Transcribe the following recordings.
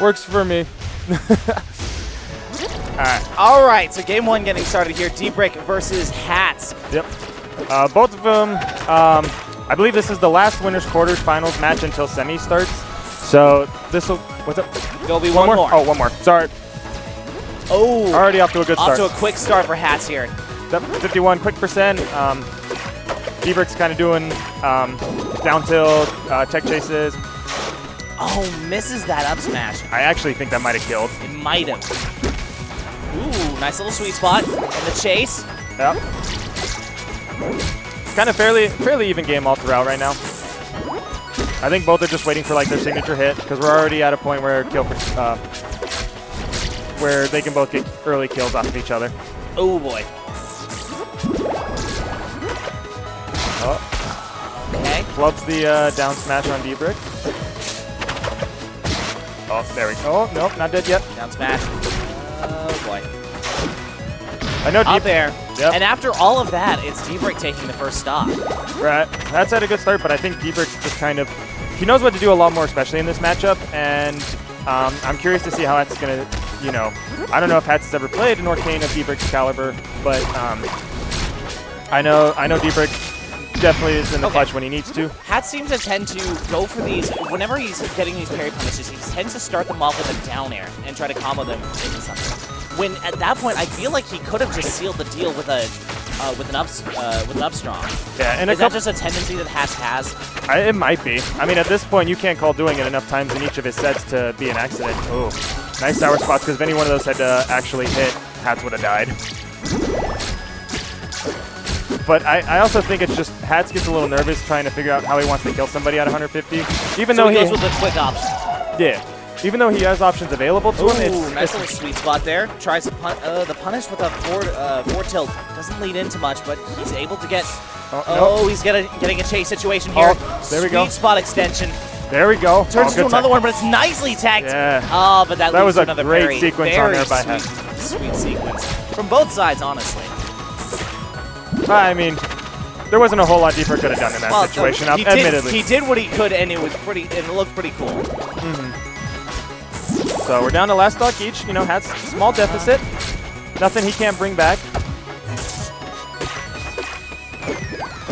Works for me. All right, so game one getting started here. Dolphinbrick versus Hatz. Yep. Both of them, I believe this is the last winners quarters finals match until semi starts. So this will, what's up? There'll be one more. Oh, one more. Sorry. Oh. Already off to a good start. Off to a quick start for Hatz here. 51 quick percent. Dolphinbrick's kind of doing down tilt, tech chases. Oh, misses that up smash. I actually think that might have killed. It might have. Ooh, nice little sweet spot in the chase. Yep. Kind of fairly even game all throughout right now. I think both are just waiting for like their signature hit because we're already at a point where where they can both get early kills off of each other. Oh boy. Oh. Okay. Flubs the down smash on Dolphinbrick. Oh, there we go. Oh, nope, not dead yet. Down smash. Oh boy. I know Up there. Yep. And after all of that, it's Dolphinbrick taking the first stop. Right. That's had a good start, but I think Dolphinbrick just kind of, he knows what to do a lot more, especially in this matchup, and I'm curious to see how Hatz is going to, you know, I don't know if Hatz has ever played an Orcane of Dolphinbrick's caliber, but I know Dolphinbrick definitely is in the clutch when he needs to. Hatz seems to tend to go for these, whenever he's getting these parry punishes, he tends to start them off with a down air and try to combo them into something. When at that point, I feel like he could have just sealed the deal with an up strong. Yeah, and is that just a tendency that Hatz has? It might be. I mean, at this point, you can't call doing it enough times in each of his sets to be an accident. Oh, nice sour spots, because if any one of those had to actually hit, Hatz would have died. But I also think it's just Hatz gets a little nervous trying to figure out how he wants to kill somebody at 150. Even though he goes with the quick option. Yeah. Even though he has options available to him, nice little sweet spot there. Tries to the punish with a forward tilt. Doesn't lead into much, but he's able to get. Nope. He's getting a chase situation here. Oh, there we go. Sweet spot extension. There we go. Turns into another one, but it's nicely tagged. Yeah. Oh, but that was a another great sequence on there by Hatz. Sweet sequence from both sides, honestly. I mean, there wasn't a whole lot Dolphinbrick could have done in that situation. Admittedly, he did what he could, and it was pretty. It looked pretty cool. So we're down to last stock each. You know, Hatz small deficit. Nothing he can't bring back.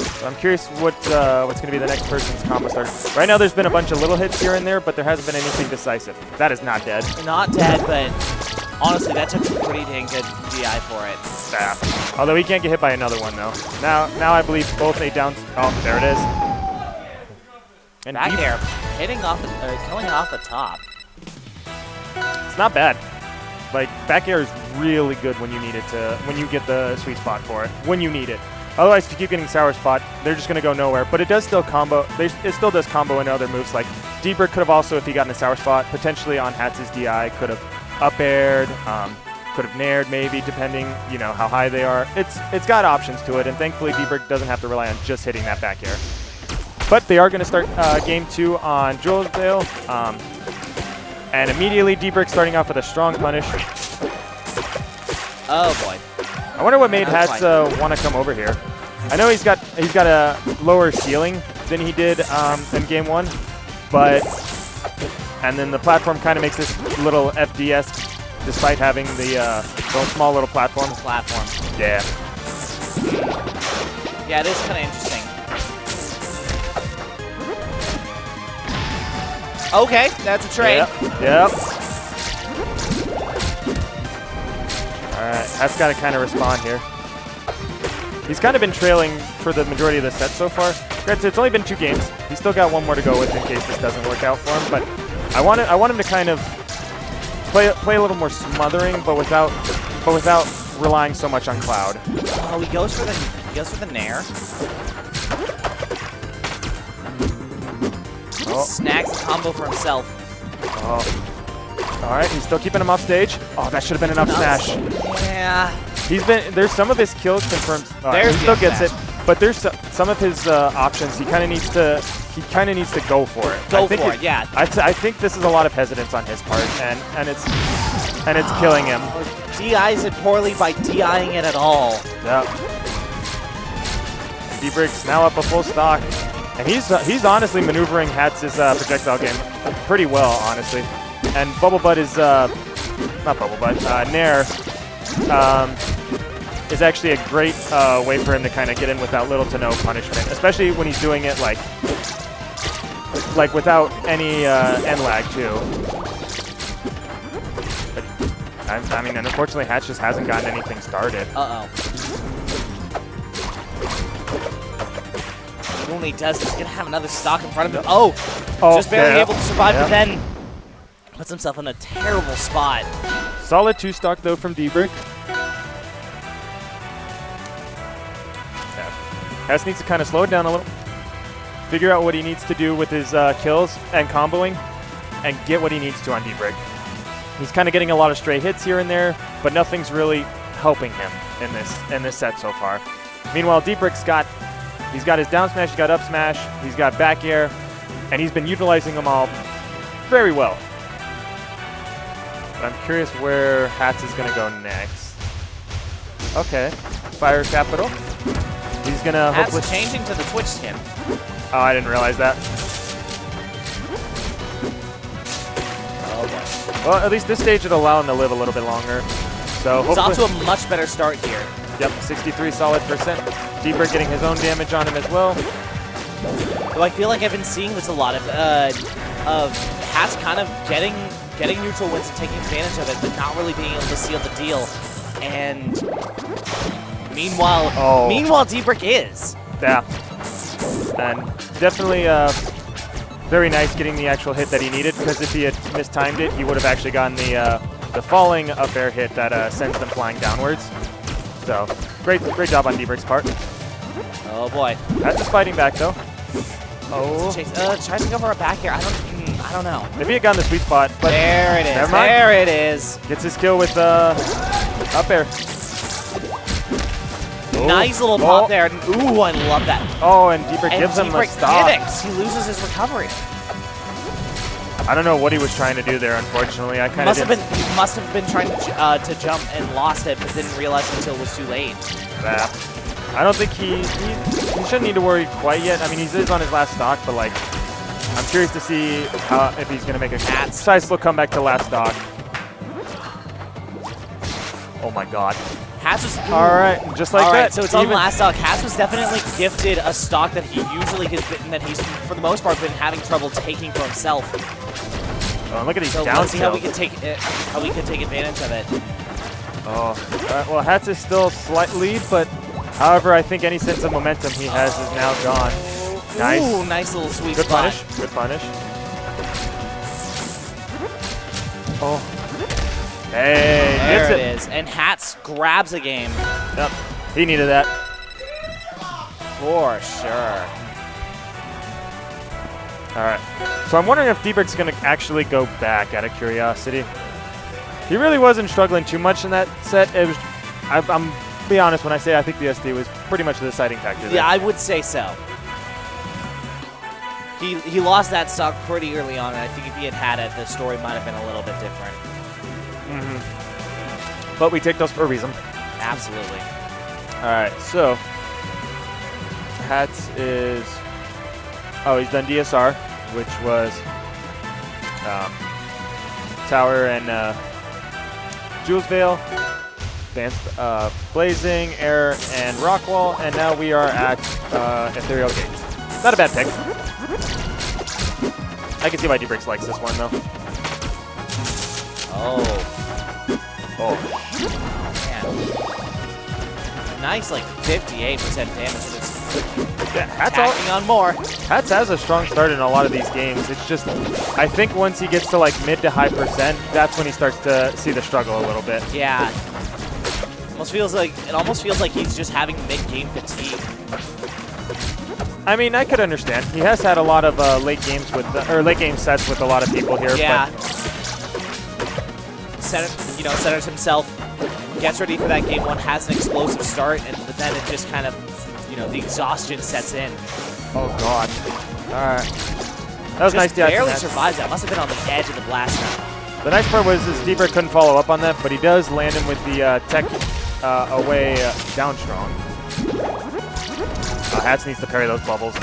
So I'm curious what's going to be the next person's combo starter. Right now, there's been a bunch of little hits here and there, but there hasn't been anything decisive. That is not dead. Not dead, but honestly, that took some pretty dang good DI for it. Yeah. Although he can't get hit by another one though. Now I believe both a down. Oh, there it is. And back air, hitting off, killing off the top. It's not bad. Like, back air is really good when you need it to, when you get the sweet spot for it, when you need it. Otherwise, if you keep getting sour spot, they're just going to go nowhere. But it does still combo, it still does combo into other moves. Like, Dolphinbrick could have also, if he got in a sour spot, potentially on Hatz's DI, could have up-aired, could have nared maybe, depending, you know, how high they are. It's got options to it, and thankfully Dolphinbrick doesn't have to rely on just hitting that back air. But they are going to start game 2 on Jewel's Veil. And immediately, Dolphinbrick starting off with a strong punish. Oh boy! I wonder what made Hatz want to come over here. I know he's got a lower ceiling than he did in game 1, and then the platform kind of makes this little FDS, despite having the small little platform. Yeah. Yeah, it is kind of interesting. Okay, that's a trade. Yep. Alright, Hatz got to kind of respond here. He's kind of been trailing for the majority of the set so far. Granted, it's only been 2 games. He's still got 1 more to go with in case this doesn't work out for him. But I want him to kind of play a little more smothering, but without relying so much on Cloud. Oh, he goes for the nair. Oh. Snags the combo for himself. Oh. All right, he's still keeping him off stage. Oh, that should have been an up smash. Yeah. There's some of his kills confirmed. He still gets it, but there's some of his options. He kind of needs to go for it. Yeah. I think this is a lot of hesitance on his part, and it's killing him. DIs it poorly by DIing it at all. Yep. Dolphinbrick's now up a full stock. And he's honestly maneuvering Hatz's projectile game pretty well, honestly. And Bubble Butt is, not Bubble Butt, Nair is actually a great way for him to kind of get in without little to no punishment, especially when he's doing it like without any end lag too. But, I mean, and unfortunately, Hatz just hasn't gotten anything started. When he does, he's going to have another stock in front of him. Oh, just barely able to survive, but then puts himself in a terrible spot. Solid 2 stock, though, from Dolphinbrick. Hatz needs to kind of slow it down a little, figure out what he needs to do with his kills and comboing, and get what he needs to on Dolphinbrick. He's kind of getting a lot of stray hits here and there, but nothing's really helping him in this set so far. Meanwhile, Dolphinbrick's he's got his down smash, he's got up smash, he's got back air, and he's been utilizing them all very well. But I'm curious where Hatz is going to go next. Okay, Fire Capital. He's going to hopefully... Hatz changing to the Twitch skin. Oh, I didn't realize that. Okay. Well, at least this stage would allow him to live a little bit longer. So he's off to a much better start here. Yep, 63 solid %. Dolphinbrick getting his own damage on him as well. Though I feel like I've been seeing this a lot of Hatz kind of getting neutral wins and taking advantage of it, but not really being able to seal the deal. And meanwhile, Dolphinbrick is. Yeah, and definitely very nice getting the actual hit that he needed, because if he had mistimed it, he would have actually gotten the falling up air hit that sends them flying downwards. So great job on Dolphinbrick's part. Oh boy. Hatz is fighting back though. Oh. Tries to go for a back here. I don't know. Maybe it got in the sweet spot, but there it is. Never mind. There it is. Gets his kill with up air. Oh. Nice little pop there. Ooh, I love that. Oh, and Dolphinbrick gives him a stop. He loses his recovery. I don't know what he was trying to do there. Unfortunately, I kind of he must have been trying to jump and lost it, but didn't realize until it was too late. Yeah. I don't think he shouldn't need to worry quite yet. I mean, he is on his last stock, but like, I'm curious to see if he's going to make a sizable comeback to last stock. Oh my God. Hatz was all right, just like that. So it's on last stock. Hatz was definitely gifted a stock that he usually has been, that he's for the most part been having trouble taking for himself. Oh, look at these down. Let's see how we can take advantage of it. Oh, well, Hatz is still slight lead, but however, I think any sense of momentum he has is now gone. Nice. Ooh, nice little sweet Good spot. punish. Good punish. Oh. Hey, there it is. And Hatz grabs a game. Yep. He needed that. For sure. All right. So I'm wondering if Dolphinbrick's going to actually go back out of curiosity. He really wasn't struggling too much in that set. It was. I'm be honest when I say I think the SD was pretty much the deciding factor there. Yeah, I would say so. He lost that stock pretty early on, and I think if he had it, the story might have been a little bit different. But we take those for a reason. Absolutely. All right, so Hatz is, he's done DSR, which was Tower and Jules Veil, advanced Blazing, Air, and Rock Wall, and now we are at Ethereal Gates. Not a bad pick. I can see why Dolphinbrick likes this one, though. Oh. Oh. Man. Nice, like 58% damage. Yeah, Hatz on more. Hatz has a strong start in a lot of these games. It's just, I think once he gets to like mid to high %, that's when he starts to see the struggle a little bit. Yeah. It almost feels like he's just having mid-game fatigue. I mean, I could understand. He has had a lot of late game sets with a lot of people here. Yeah. But Centers himself, gets ready for that game one, has an explosive start, but then it just kind of, the exhaustion sets in. Oh God. All right. That was nice. Barely survives that. Must have been on the edge of the blast now. The nice part was Dolphinbrick couldn't follow up on that, but he does land him with the tech away down strong. Hatz needs to parry those bubbles.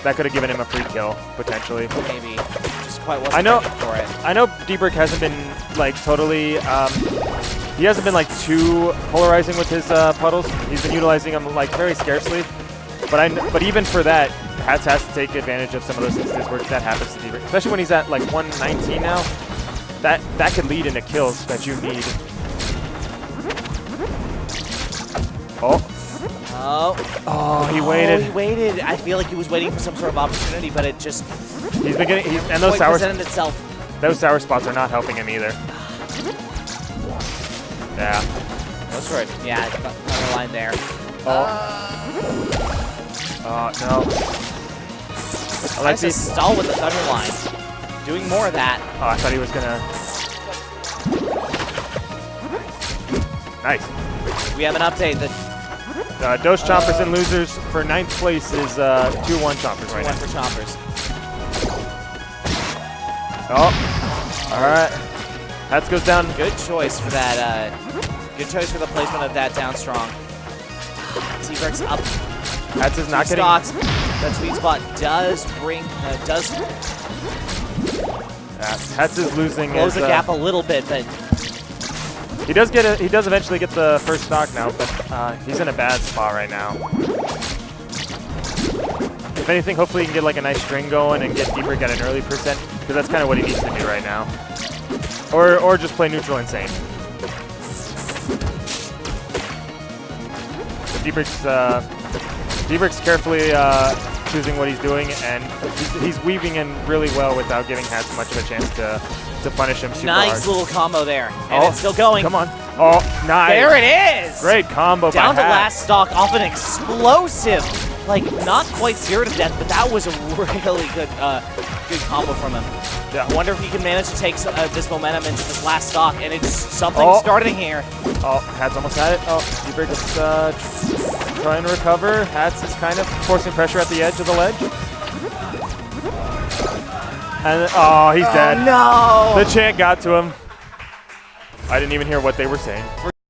That could have given him a free kill, potentially. Maybe. Just quite wasn't ready for it. I know Dolphinbrick hasn't been like totally. He hasn't been like too polarizing with his puddles. He's been utilizing them like very scarcely. But even for that, Hatz has to take advantage of some of those instances where that happens to Dolphinbrick, especially when he's at like 119 now. That could lead into kills that you need. Oh, he waited. He waited. I feel like he was waiting for some sort of opportunity, but it just He's been getting and those sour presented itself. Those sour spots are not helping him either. Yeah. That's right. Yeah, another line there. Oh no. I like to stall with the thunder line. Doing more of that. Oh, I thought he was gonna. Nice. We have an update that Dose Chompers and losers for 9th place is 2-1 Chompers right now. 2-1 for Chompers. Oh, all right. Hatz goes down. Good choice for that. Good choice for the placement of that down strong. T-Rex up. Hatz is not getting. Stocks. That sweet spot does bring. Hatz is losing. Close the gap a little bit, but he does get. He does eventually get the first stock now, but he's in a bad spot right now. If anything, hopefully he can get like a nice string going and get Dolphinbrick at an early percent, because that's kind of what he needs to do right now. Or just play neutral insane. Dolphinbrick's carefully choosing what he's doing, and he's weaving in really well without giving Hatz much of a chance to punish him super hard. Nice little combo there, and it's still going. Come on. Oh, nice. There it is. Great combo down by to Hatz. last stock off an explosive, like not quite 0 to death, but that was a really good combo from him. Yeah. I wonder if he can manage to take this momentum into this last stock, and it's something starting here. Oh, Hatz almost had it. Oh, Dolphinbrick is trying to recover. Hatz is kind of forcing pressure at the edge of the ledge. And oh, he's dead. No! The chant got to him. I didn't even hear what they were saying.